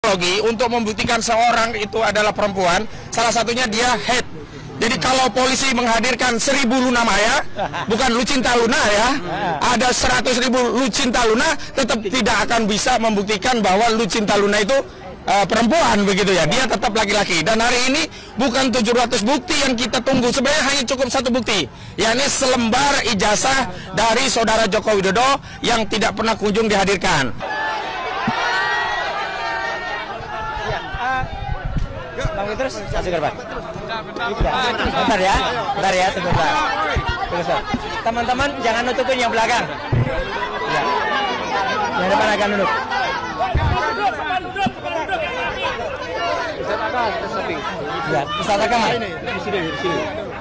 analogi untuk membuktikan seorang itu adalah perempuan, salah satunya dia head. Jadi kalau polisi menghadirkan 1000 Luna Maya, bukan Lucinta Luna ya, ada 100.000 Lucinta Luna, tetap tidak akan bisa membuktikan bahwa Lucinta Luna itu perempuan begitu ya, dia tetap laki-laki. Dan hari ini bukan 700 bukti yang kita tunggu, sebenarnya hanya cukup satu bukti, yakni selembar ijazah dari saudara Joko Widodo yang tidak pernah kunjung dihadirkan. Bang Petrus, kasih gerbang. Bentar ya, tunggu bentar. Teman-teman jangan nutupin yang belakang. Ya. Yang depan akan nunduk. Ya, Ustaz Aka mana? Di sini.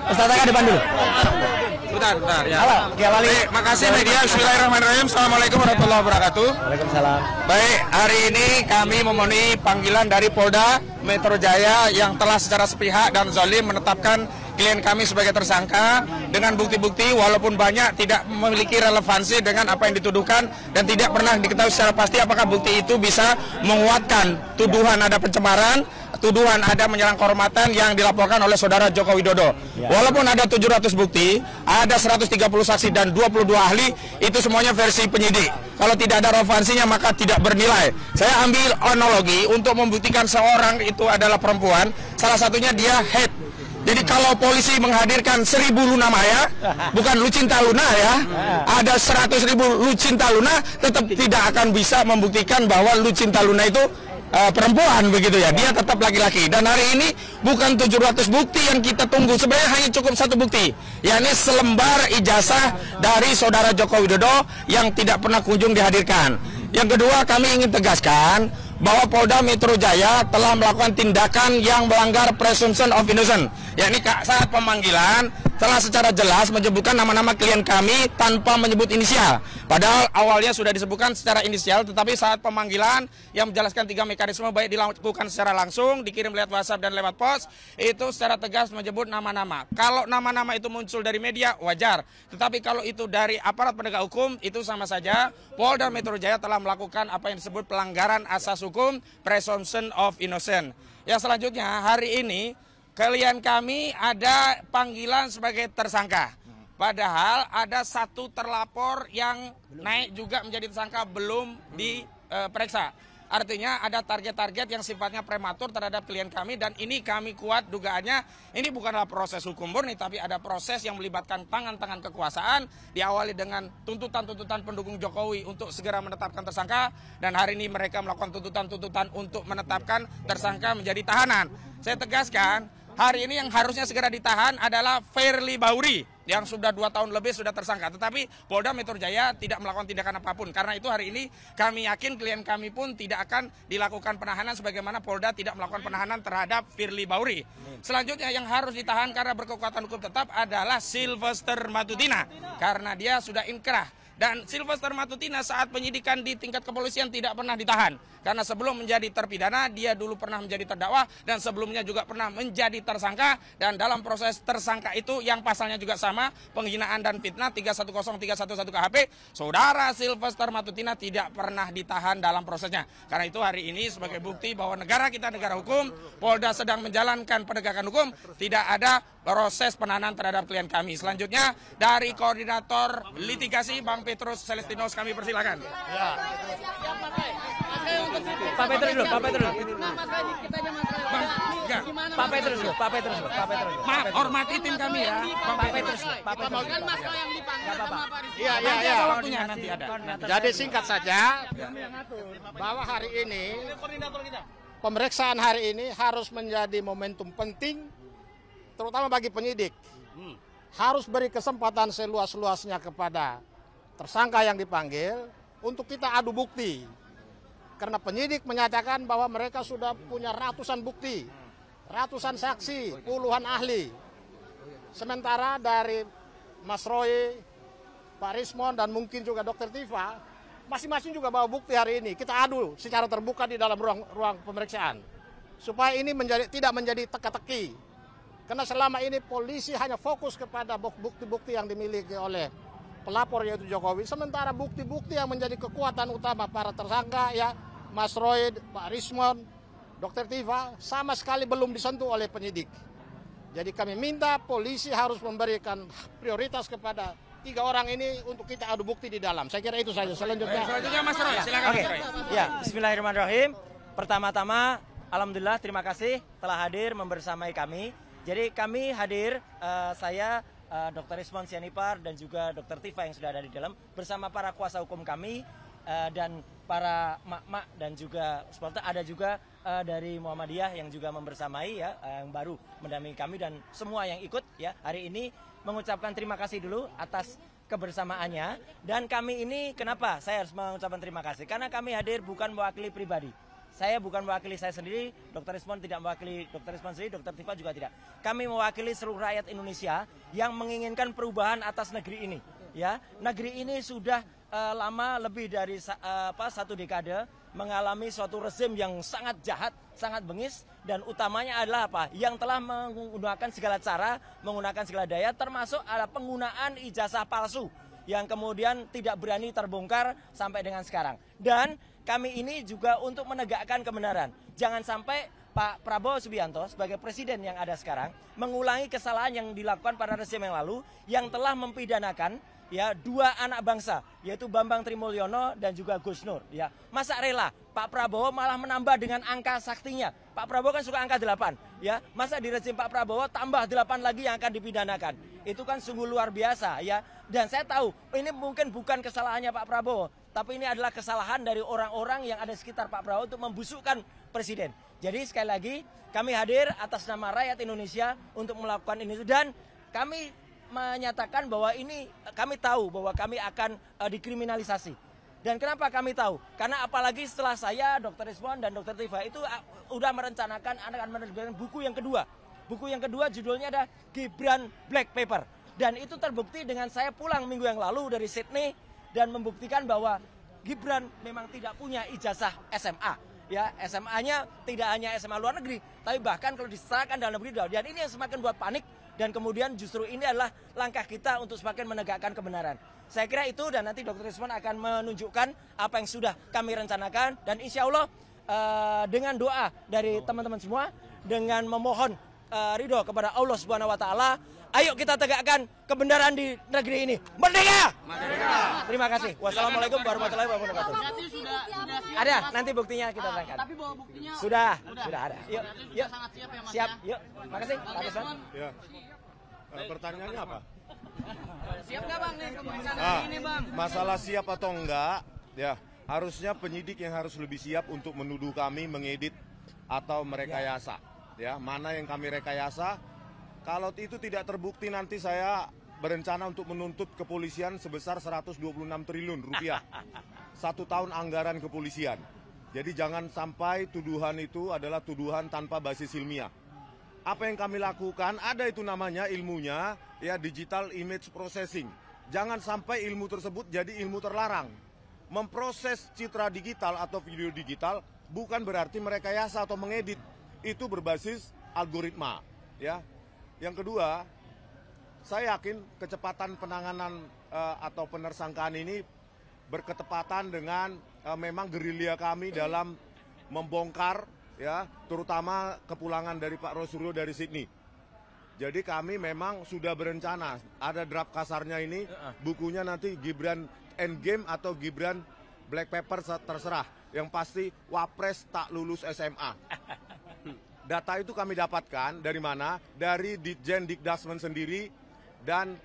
Ustaz Aka depan dulu. Bentar ya. Halo, Kiawali. Makasih media. Bismillahirrahmanirrahim. Assalamualaikum warahmatullahi wabarakatuh. Waalaikumsalam. Baik, hari ini kami memenuhi panggilan dari Polda Metro Jaya yang telah secara sepihak dan zalim menetapkan klien kami sebagai tersangka dengan bukti-bukti walaupun banyak tidak memiliki relevansi dengan apa yang dituduhkan dan tidak pernah diketahui secara pasti apakah bukti itu bisa menguatkan tuduhan ada pencemaran, tuduhan ada menyerang kehormatan yang dilaporkan oleh saudara Joko Widodo. Walaupun ada 700 bukti, ada 130 saksi dan 22 ahli, itu semuanya versi penyidik. Kalau tidak ada relevansinya maka tidak bernilai. Saya ambil analogi untuk membuktikan seorang itu adalah perempuan, salah satunya dia head. Jadi kalau polisi menghadirkan 1000 Luna Maya, bukan Lucinta Luna ya, ada 100.000 Lucinta Luna, tetap tidak akan bisa membuktikan bahwa Lucinta Luna itu perempuan begitu ya, dia tetap laki-laki. Dan hari ini bukan 700 bukti yang kita tunggu, sebenarnya hanya cukup satu bukti, yakni selembar ijazah dari saudara Joko Widodo yang tidak pernah kunjung dihadirkan. Yang kedua, kami ingin tegaskan bahwa Polda Metro Jaya telah melakukan tindakan yang melanggar presumption of innocence, yakni saat pemanggilan telah secara jelas menyebutkan nama-nama klien kami tanpa menyebut inisial. Padahal awalnya sudah disebutkan secara inisial, tetapi saat pemanggilan yang menjelaskan 3 mekanisme baik dilakukan secara langsung, dikirim lewat WhatsApp dan lewat pos, itu secara tegas menyebut nama-nama. Kalau nama-nama itu muncul dari media, wajar. Tetapi kalau itu dari aparat penegak hukum, itu sama saja. Polda Metro Jaya telah melakukan apa yang disebut pelanggaran asas hukum, presumption of innocence. Yang selanjutnya, hari ini klien kami ada panggilan sebagai tersangka. Padahal ada satu terlapor yang naik juga menjadi tersangka belum diperiksa. Artinya ada target-target yang sifatnya prematur terhadap klien kami dan ini kami kuat dugaannya ini bukanlah proses hukum murni tapi ada proses yang melibatkan tangan-tangan kekuasaan diawali dengan tuntutan-tuntutan pendukung Jokowi untuk segera menetapkan tersangka dan hari ini mereka melakukan tuntutan-tuntutan untuk menetapkan tersangka menjadi tahanan. Saya tegaskan hari ini yang harusnya segera ditahan adalah Firly Bahuri yang sudah 2 tahun lebih sudah tersangka. Tetapi Polda Metro Jaya tidak melakukan tindakan apapun. Karena itu hari ini kami yakin klien kami pun tidak akan dilakukan penahanan sebagaimana Polda tidak melakukan penahanan terhadap Firly Bahuri. Selanjutnya yang harus ditahan karena berkekuatan hukum tetap adalah Sylvester Matutina. Karena dia sudah inkrah. Dan Sylvester Matutina saat penyidikan di tingkat kepolisian tidak pernah ditahan. Karena sebelum menjadi terpidana, dia dulu pernah menjadi terdakwa dan sebelumnya juga pernah menjadi tersangka. Dan dalam proses tersangka itu yang pasalnya juga sama, penghinaan dan fitnah 310311 KHP, saudara Sylvester Matutina tidak pernah ditahan dalam prosesnya. Karena itu hari ini sebagai bukti bahwa negara kita negara hukum, Polda sedang menjalankan penegakan hukum, tidak ada proses penahanan terhadap klien kami. Selanjutnya dari koordinator litigasi Bang Petrus Celestinos kami persilakan. Ya. Pak Petrus dulu. Pak Petrus dulu. Maaf, hormati tim kami ya. Pak Petrus. Iya. Waktunya nanti ada. Jadi singkat saja bahwa hari ini pemeriksaan hari ini harus menjadi momentum penting terutama bagi penyidik. Harus beri kesempatan seluas-luasnya kepada tersangka yang dipanggil untuk kita adu bukti. Karena penyidik menyatakan bahwa mereka sudah punya ratusan bukti, ratusan saksi, puluhan ahli. Sementara dari Mas Roy, Pak Rismon, dan mungkin juga Dr. Tifa, masing-masing juga bawa bukti hari ini. Kita adu secara terbuka di dalam ruang pemeriksaan. Supaya ini tidak menjadi teka-teki. Karena selama ini polisi hanya fokus kepada bukti-bukti yang dimiliki oleh pelapor yaitu Jokowi. Sementara bukti-bukti yang menjadi kekuatan utama para tersangka ya Mas Roy, Pak Rismon, Dr. Tifa sama sekali belum disentuh oleh penyidik. Jadi kami minta polisi harus memberikan prioritas kepada 3 orang ini untuk kita adu bukti di dalam. Saya kira itu saja. Selanjutnya Mas Roy, silakan Oke. Mas Roy. Ya, bismillahirrahmanirrahim. Pertama-tama, alhamdulillah terima kasih telah hadir membersamai kami. Jadi kami hadir, saya Dr. Ismon Sianipar dan juga Dr. Tifa yang sudah ada di dalam bersama para kuasa hukum kami dan para mak-mak dan juga supporter, ada juga dari Muhammadiyah yang juga membersamai ya, yang baru mendampingi kami dan semua yang ikut ya hari ini mengucapkan terima kasih dulu atas kebersamaannya. Dan kami ini kenapa saya harus mengucapkan terima kasih? Karena kami hadir bukan mewakili pribadi. Saya bukan mewakili saya sendiri, Dr. Ismon tidak mewakili Dr. Ismon sendiri, Dr. Tifa juga tidak. Kami mewakili seluruh rakyat Indonesia yang menginginkan perubahan atas negeri ini. Ya, negeri ini sudah lama lebih dari 1 dekade mengalami suatu rezim yang sangat jahat, sangat bengis, dan utamanya adalah apa? Yang telah menggunakan segala cara, menggunakan segala daya, termasuk ada penggunaan ijazah palsu yang kemudian tidak berani terbongkar sampai dengan sekarang. Dan kami ini juga untuk menegakkan kebenaran. Jangan sampai Pak Prabowo Subianto sebagai presiden yang ada sekarang mengulangi kesalahan yang dilakukan pada rezim yang lalu yang telah mempidanakan ya 2 anak bangsa, yaitu Bambang Trimulyono dan juga Gus Nur. Ya, masa rela Pak Prabowo malah menambah dengan angka saktinya. Pak Prabowo kan suka angka 8, ya. Masa di rezim Pak Prabowo tambah 8 lagi yang akan dipidanakan. Itu kan sungguh luar biasa, ya. Dan saya tahu ini mungkin bukan kesalahannya Pak Prabowo, tapi ini adalah kesalahan dari orang-orang yang ada sekitar Pak Prabowo untuk membusukkan presiden. Jadi sekali lagi kami hadir atas nama rakyat Indonesia untuk melakukan ini, dan kami menyatakan bahwa ini kami tahu bahwa kami akan dikriminalisasi. Dan kenapa kami tahu? Karena apalagi setelah saya, Dr. Ismon dan Dr. Tifa itu udah merencanakan akan menerbitkan buku yang kedua. Buku yang kedua judulnya ada Gibran Black Paper. Dan itu terbukti dengan saya pulang minggu yang lalu dari Sydney dan membuktikan bahwa Gibran memang tidak punya ijazah SMA. Ya, SMA-nya tidak hanya SMA luar negeri, tapi bahkan kalau diserahkan dalam negeri. Dan ini yang semakin buat panik. Dan kemudian justru ini adalah langkah kita untuk semakin menegakkan kebenaran. Saya kira itu, dan nanti Dr. Ismon akan menunjukkan apa yang sudah kami rencanakan. Dan insya Allah dengan doa dari teman-teman semua, dengan memohon ridho kepada Allah Subhanahu Wa Taala, ayo kita tegakkan kebenaran di negeri ini. Merdeka! Merdeka! Terima kasih. Wassalamualaikum warahmatullahi wabarakatuh. Berarti sudah siap. Ada, nanti buktinya kita berangkat. Tapi bawa buktinya Sudah ada. Yuk, Berarti yuk. sudah sangat siap ya Mas Siap, ya. yuk. Makasih, Pak Ismon. Ya. Pertanyaannya apa? Siap nggak Bang nih pemeriksaan hari ini Bang? Masalah siap atau enggak, ya harusnya penyidik yang harus lebih siap untuk menuduh kami mengedit atau merekayasa. Ya, mana yang kami rekayasa? Kalau itu tidak terbukti, nanti saya berencana untuk menuntut kepolisian sebesar 126 triliun rupiah. 1 tahun anggaran kepolisian. Jadi jangan sampai tuduhan itu adalah tuduhan tanpa basis ilmiah. Apa yang kami lakukan, ada itu namanya ilmunya, ya digital image processing. Jangan sampai ilmu tersebut jadi ilmu terlarang. Memproses citra digital atau video digital bukan berarti merekayasa atau mengedit. Itu berbasis algoritma, ya. Yang kedua, saya yakin kecepatan penanganan atau penersangkaan ini berketepatan dengan memang gerilya kami dalam membongkar, ya, terutama kepulangan dari Pak Rosuryo dari Sydney. Jadi kami memang sudah berencana, ada draft kasarnya ini, bukunya nanti Gibran Endgame atau Gibran Black Paper terserah. Yang pasti Wapres tak lulus SMA. Data itu kami dapatkan dari mana? Dari Ditjen Dikdasmen sendiri dan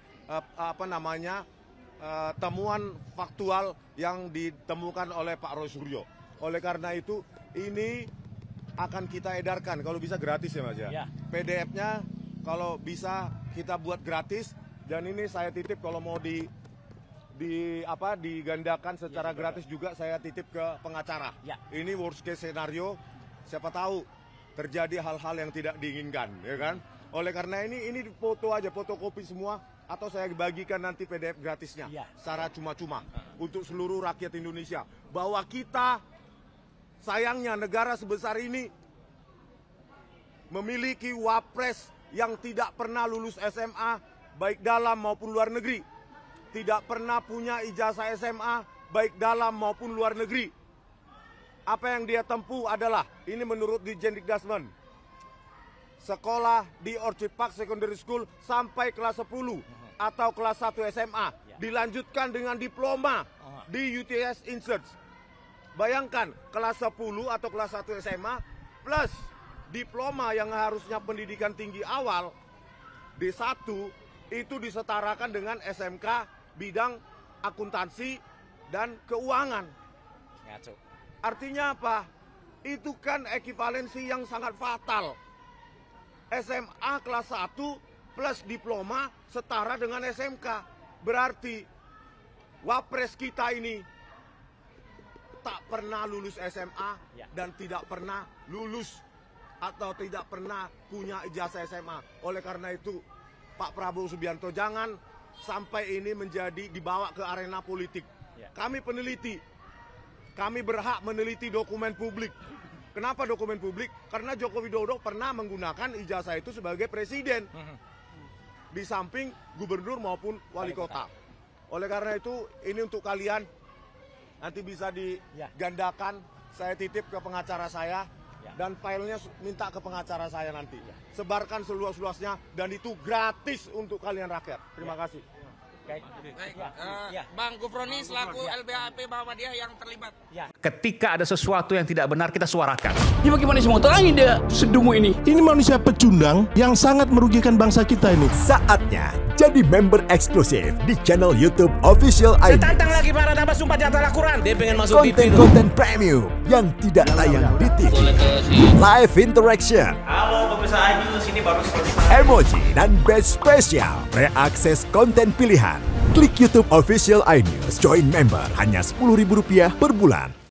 temuan faktual yang ditemukan oleh Pak Rosuryo. Oleh karena itu ini akan kita edarkan kalau bisa gratis ya Mas ya. PDF-nya kalau bisa kita buat gratis, dan ini saya titip kalau mau digandakan secara gratis juga saya titip ke pengacara. Ya. Ini worst case scenario, siapa tahu terjadi hal-hal yang tidak diinginkan, ya kan? Oleh karena ini foto aja, fotokopi semua, atau saya bagikan nanti PDF gratisnya secara cuma-cuma untuk seluruh rakyat Indonesia, bahwa kita sayangnya negara sebesar ini memiliki wapres yang tidak pernah lulus SMA baik dalam maupun luar negeri, tidak pernah punya ijazah SMA baik dalam maupun luar negeri. apa yang dia tempuh adalah, ini menurut Dirjen Dikdasmen, sekolah di Orchid Park Secondary School sampai kelas 10 atau kelas 1 SMA, dilanjutkan dengan diploma di UTS Insearch. Bayangkan, kelas 10 atau kelas 1 SMA plus diploma yang harusnya pendidikan tinggi awal D1 itu disetarakan dengan SMK bidang akuntansi dan keuangan. Artinya apa? Itu kan ekivalensi yang sangat fatal. SMA kelas 1 plus diploma setara dengan SMK. Berarti wapres kita ini tak pernah lulus SMA dan tidak pernah lulus atau tidak pernah punya ijazah SMA. Oleh karena itu, Pak Prabowo Subianto jangan sampai ini menjadi dibawa ke arena politik. Kami peneliti, kami berhak meneliti dokumen publik. Kenapa dokumen publik? Karena Joko Widodo pernah menggunakan ijazah itu sebagai presiden, di samping gubernur maupun wali kota. Oleh karena itu, ini untuk kalian, nanti bisa digandakan, saya titip ke pengacara saya, dan filenya minta ke pengacara saya nanti. Sebarkan seluas-luasnya, dan itu gratis untuk kalian rakyat. Terima kasih. Bang Gufroni selaku LBHP Muhammadiyah yang terlibat. Ketika ada sesuatu yang tidak benar, kita suarakan. Ya bagaimana semua terangin dia sedungu ini? Ini manusia pecundang yang sangat merugikan bangsa kita ini. Saatnya jadi member eksklusif di channel YouTube Official ID. Tantang lagi para tambah sumpah di atas Al-Quran. Dia pengen masuk TV. Konten premium yang tidak tayang di TV. Live interaction. Halo pemirsa iNews, ini baru Emoji dan badge spesial. Reakses konten pilihan. Klik YouTube Official iNews. Join member hanya Rp10.000 per bulan.